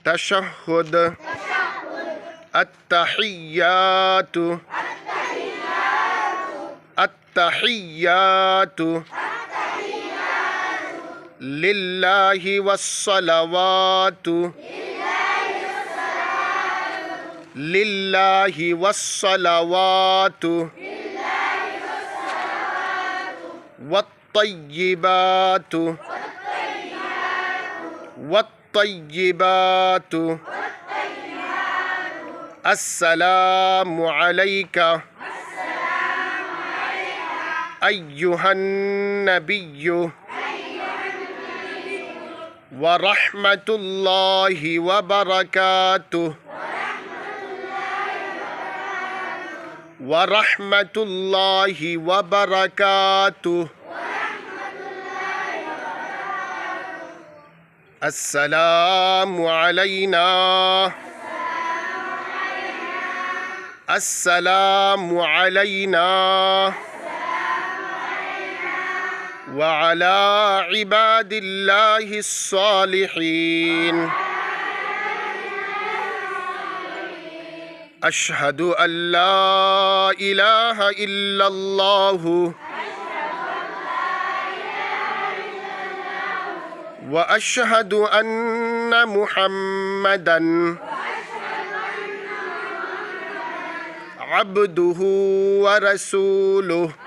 तशहुद अत्तहिय्यातु अत्तहिय्यातु लिल्लाहि वस्सलवातु लिल्लाहि वस्सलवातु वत्तय्यिबातु वत्तय्यिबातु अस्सलामु अलैका अय्युहन नबिय्यु व रहमतुल्लाहि व बरकातुहु व रहमतुल्लाहि व बरकातुहु अस्सलामु अलैना अस्सलामु अलैना व अला इबादिल्लाहिस सालिहीन अशहदु अल्ला इलाहा इल्लल्लाहु व अशहदु अन्न मुहम्मदन अब्दुहु व रसूलुहु